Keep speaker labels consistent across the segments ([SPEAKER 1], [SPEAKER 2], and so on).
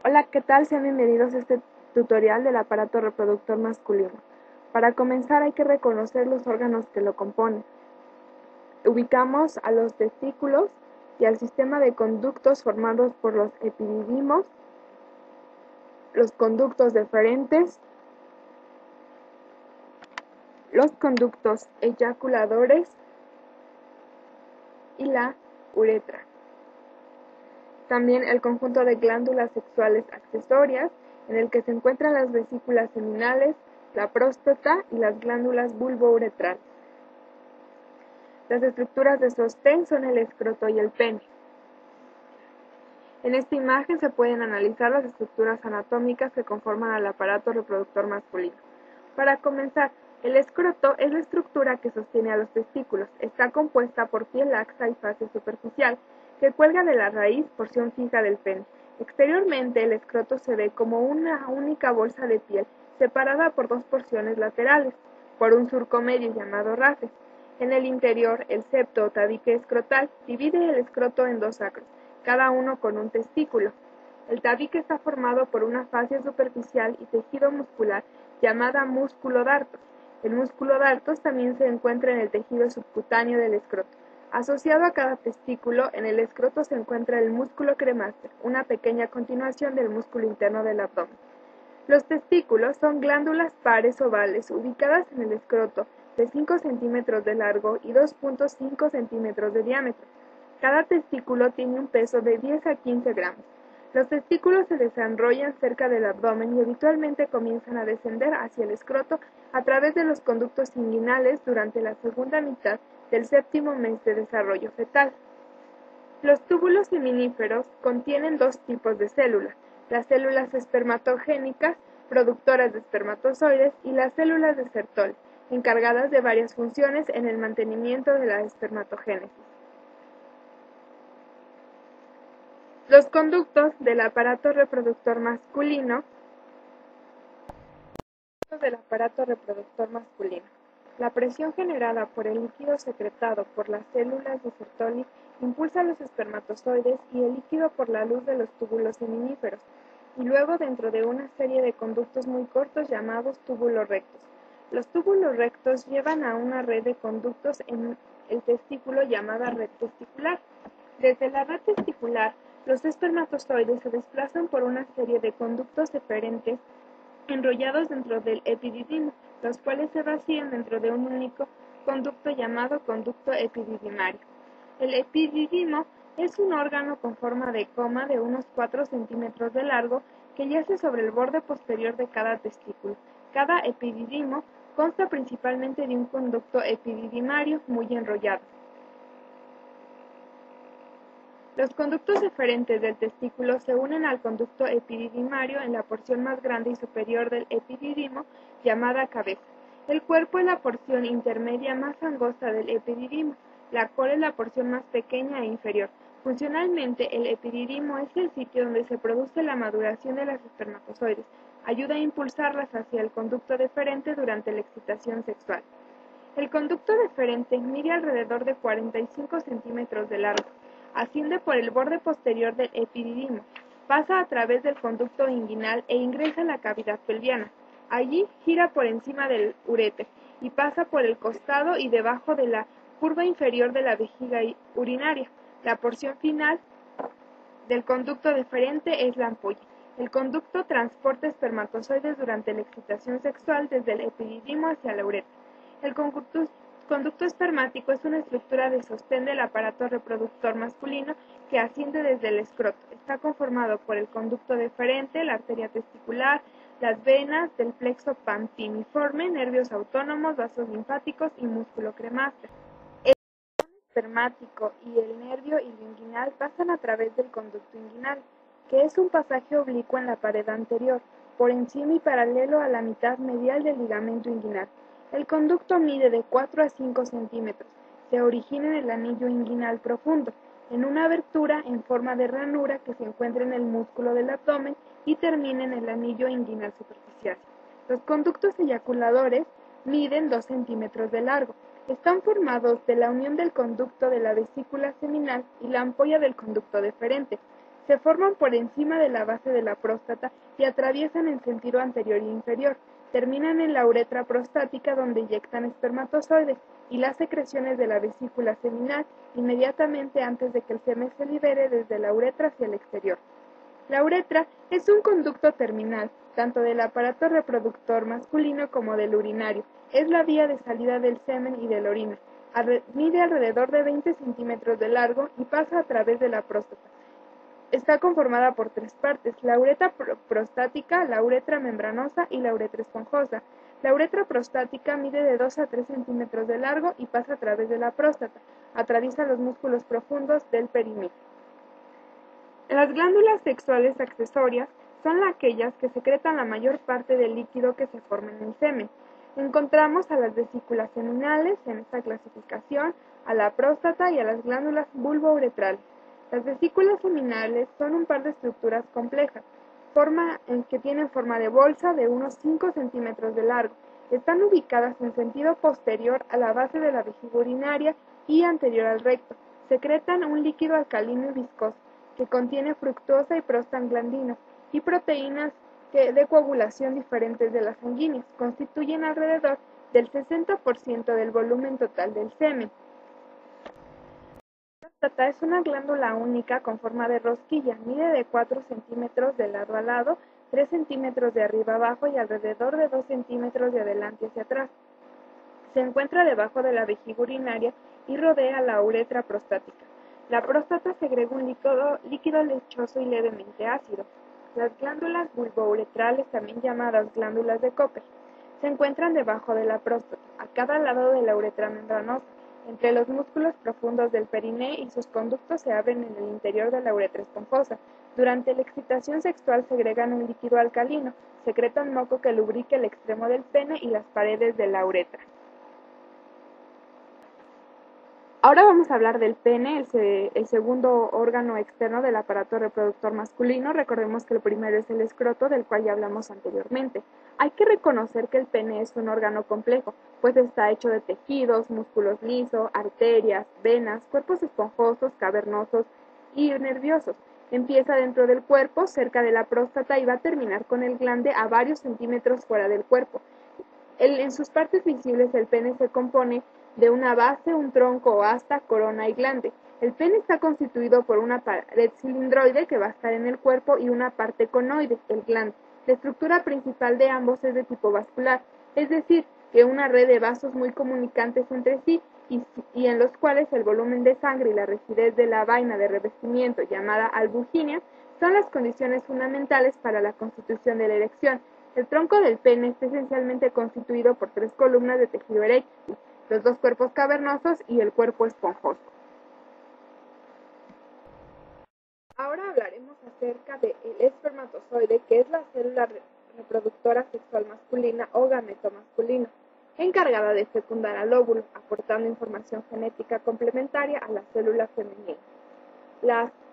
[SPEAKER 1] Hola, ¿qué tal? Sean bienvenidos a este tutorial del aparato reproductor masculino. Para comenzar hay que reconocer los órganos que lo componen. Ubicamos a los testículos y al sistema de conductos formados por los epididimos, los conductos deferentes, los conductos eyaculadores y la uretra. También el conjunto de glándulas sexuales accesorias, en el que se encuentran las vesículas seminales, la próstata y las glándulas bulbouretrales. Las estructuras de sostén son el escroto y el pene. En esta imagen se pueden analizar las estructuras anatómicas que conforman al aparato reproductor masculino. Para comenzar, el escroto es la estructura que sostiene a los testículos. Está compuesta por piel laxa y fascia superficial, que cuelga de la raíz, porción fija del pene. Exteriormente, el escroto se ve como una única bolsa de piel, separada por dos porciones laterales, por un surco medio llamado rafe. En el interior, el septo o tabique escrotal divide el escroto en dos sacros, cada uno con un testículo. El tabique está formado por una fascia superficial y tejido muscular llamada músculo dartos. El músculo dartos también se encuentra en el tejido subcutáneo del escroto. Asociado a cada testículo, en el escroto se encuentra el músculo cremaster, una pequeña continuación del músculo interno del abdomen. Los testículos son glándulas pares ovales ubicadas en el escroto de 5 centímetros de largo y 2.5 centímetros de diámetro. Cada testículo tiene un peso de 10 a 15 gramos. Los testículos se desarrollan cerca del abdomen y habitualmente comienzan a descender hacia el escroto a través de los conductos inguinales durante la segunda mitad del séptimo mes de desarrollo fetal. Los túbulos seminíferos contienen dos tipos de células: las células espermatogénicas, productoras de espermatozoides, y las células de Sertoli, encargadas de varias funciones en el mantenimiento de la espermatogénesis. Los conductos del aparato reproductor masculino. La presión generada por el líquido secretado por las células de Sertoli impulsa los espermatozoides y el líquido por la luz de los túbulos seminíferos, y luego dentro de una serie de conductos muy cortos llamados túbulos rectos. Los túbulos rectos llevan a una red de conductos en el testículo llamada red testicular. Desde la red testicular, los espermatozoides se desplazan por una serie de conductos deferentes enrollados dentro del epididimo, los cuales se vacían dentro de un único conducto llamado conducto epididimario. El epididimo es un órgano con forma de coma de unos 4 centímetros de largo que yace sobre el borde posterior de cada testículo. Cada epididimo consta principalmente de un conducto epididimario muy enrollado. Los conductos deferentes del testículo se unen al conducto epididimario en la porción más grande y superior del epididimo, llamada cabeza. El cuerpo es la porción intermedia más angosta del epididimo. La cola es la porción más pequeña e inferior. Funcionalmente, el epididimo es el sitio donde se produce la maduración de las espermatozoides. Ayuda a impulsarlas hacia el conducto deferente durante la excitación sexual. El conducto deferente mide alrededor de 45 centímetros de largo. Asciende por el borde posterior del epididimo, pasa a través del conducto inguinal e ingresa en la cavidad pelviana. Allí gira por encima del uréter y pasa por el costado y debajo de la curva inferior de la vejiga urinaria. La porción final del conducto deferente es la ampolla. El conducto transporta espermatozoides durante la excitación sexual desde el epididimo hacia la uretra. El conducto espermático es una estructura de sostén del aparato reproductor masculino que asciende desde el escroto. Está conformado por el conducto deferente, la arteria testicular, las venas del plexo pantiniforme, nervios autónomos, vasos linfáticos y músculo cremaster. El espermático y el nervio ilioinguinal pasan a través del conducto inguinal, que es un pasaje oblicuo en la pared anterior, por encima y paralelo a la mitad medial del ligamento inguinal. El conducto mide de 4 a 5 centímetros. Se origina en el anillo inguinal profundo, en una abertura en forma de ranura que se encuentra en el músculo del abdomen y termina en el anillo inguinal superficial. Los conductos eyaculadores miden 2 centímetros de largo. Están formados de la unión del conducto de la vesícula seminal y la ampolla del conducto deferente. Se forman por encima de la base de la próstata y atraviesan en sentido anterior e inferior. Terminan en la uretra prostática, donde eyectan espermatozoides y las secreciones de la vesícula seminal inmediatamente antes de que el semen se libere desde la uretra hacia el exterior. La uretra es un conducto terminal, tanto del aparato reproductor masculino como del urinario. Es la vía de salida del semen y de la orina. Mide alrededor de 20 centímetros de largo y pasa a través de la próstata. Está conformada por tres partes: la uretra prostática, la uretra membranosa y la uretra esponjosa. La uretra prostática mide de 2 a 3 centímetros de largo y pasa a través de la próstata. Atraviesa los músculos profundos del perineo. Las glándulas sexuales accesorias son aquellas que secretan la mayor parte del líquido que se forma en el semen. Encontramos a las vesículas seminales en esta clasificación, a la próstata y a las glándulas bulbouretrales. Las vesículas seminales son un par de estructuras complejas, que tienen forma de bolsa de unos 5 centímetros de largo. Están ubicadas en sentido posterior a la base de la vejiga urinaria y anterior al recto. Secretan un líquido alcalino y viscoso, que contiene fructosa y prostaglandinas y proteínas de coagulación diferentes de las sanguíneas. Constituyen alrededor del 60% del volumen total del semen. La próstata es una glándula única con forma de rosquilla. Mide de 4 centímetros de lado a lado, 3 centímetros de arriba abajo y alrededor de 2 centímetros de adelante hacia atrás. Se encuentra debajo de la vejiga urinaria y rodea la uretra prostática. La próstata segrega un líquido lechoso y levemente ácido. Las glándulas bulbouretrales, también llamadas glándulas de Koper, se encuentran debajo de la próstata, a cada lado de la uretra membranosa, entre los músculos profundos del perineo, y sus conductos se abren en el interior de la uretra esponjosa. Durante la excitación sexual segregan un líquido alcalino, secretan moco que lubrica el extremo del pene y las paredes de la uretra. Ahora vamos a hablar del pene, el segundo órgano externo del aparato reproductor masculino. Recordemos que el primero es el escroto, del cual ya hablamos anteriormente. Hay que reconocer que el pene es un órgano complejo, pues está hecho de tejidos, músculos lisos, arterias, venas, cuerpos esponjosos, cavernosos y nerviosos. Empieza dentro del cuerpo, cerca de la próstata, y va a terminar con el glande a varios centímetros fuera del cuerpo. En sus partes visibles, el pene se compone de una base, un tronco o asta, corona y glande. El pene está constituido por una pared cilindroide que va a estar en el cuerpo y una parte conoide, el glande. La estructura principal de ambos es de tipo vascular, es decir, que una red de vasos muy comunicantes entre sí y en los cuales el volumen de sangre y la rigidez de la vaina de revestimiento, llamada albuginia, son las condiciones fundamentales para la constitución de la erección. El tronco del pene está esencialmente constituido por 3 columnas de tejido eréctil, los 2 cuerpos cavernosos y el cuerpo esponjoso. Ahora hablaremos acerca del espermatozoide, que es la célula reproductora sexual masculina o gameto masculino, encargada de fecundar al óvulo, aportando información genética complementaria a la célula femenina.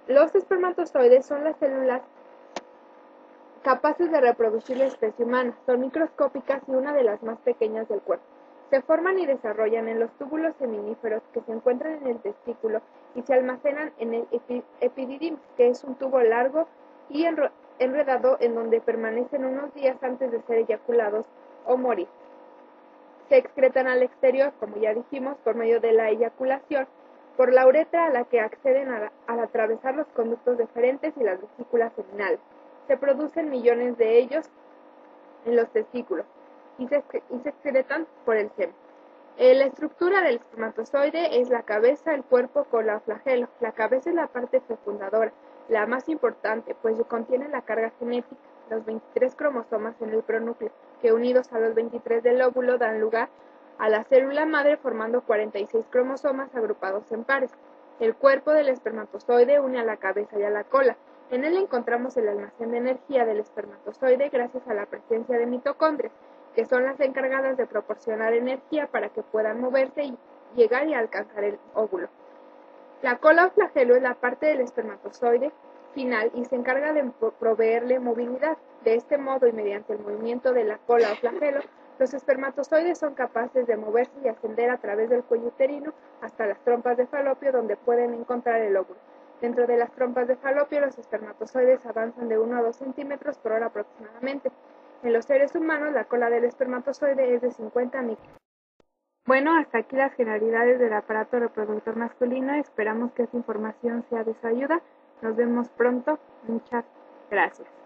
[SPEAKER 1] Los espermatozoides son las células capaces de reproducir la especie humana. Son microscópicas y una de las más pequeñas del cuerpo. Se forman y desarrollan en los túbulos seminíferos que se encuentran en el testículo y se almacenan en el epididymis, que es un tubo largo y enredado en donde permanecen unos días antes de ser eyaculados o morir. Se excretan al exterior, como ya dijimos, por medio de la eyaculación, por la uretra, a la que acceden al atravesar los conductos deferentes y las vesículas seminales. Se producen millones de ellos en los testículos y se excretan por el semen. La estructura del espermatozoide es la cabeza, el cuerpo, cola o flagelo. La cabeza es la parte fecundadora, la más importante, pues contiene la carga genética, los 23 cromosomas en el pronúcleo, que unidos a los 23 del óvulo dan lugar a la célula madre, formando 46 cromosomas agrupados en pares. El cuerpo del espermatozoide une a la cabeza y a la cola. En él encontramos el almacén de energía del espermatozoide gracias a la presencia de mitocondrias, que son las encargadas de proporcionar energía para que puedan moverse y llegar y alcanzar el óvulo. La cola o flagelo es la parte del espermatozoide final y se encarga de proveerle movilidad. De este modo y mediante el movimiento de la cola o flagelo, los espermatozoides son capaces de moverse y ascender a través del cuello uterino hasta las trompas de falopio, donde pueden encontrar el óvulo. Dentro de las trompas de falopio, los espermatozoides avanzan de 1 a 2 centímetros por hora aproximadamente. En los seres humanos, la cola del espermatozoide es de 50 micrometros. Bueno, hasta aquí las generalidades del aparato reproductor masculino. Esperamos que esta información sea de su ayuda. Nos vemos pronto. Muchas gracias.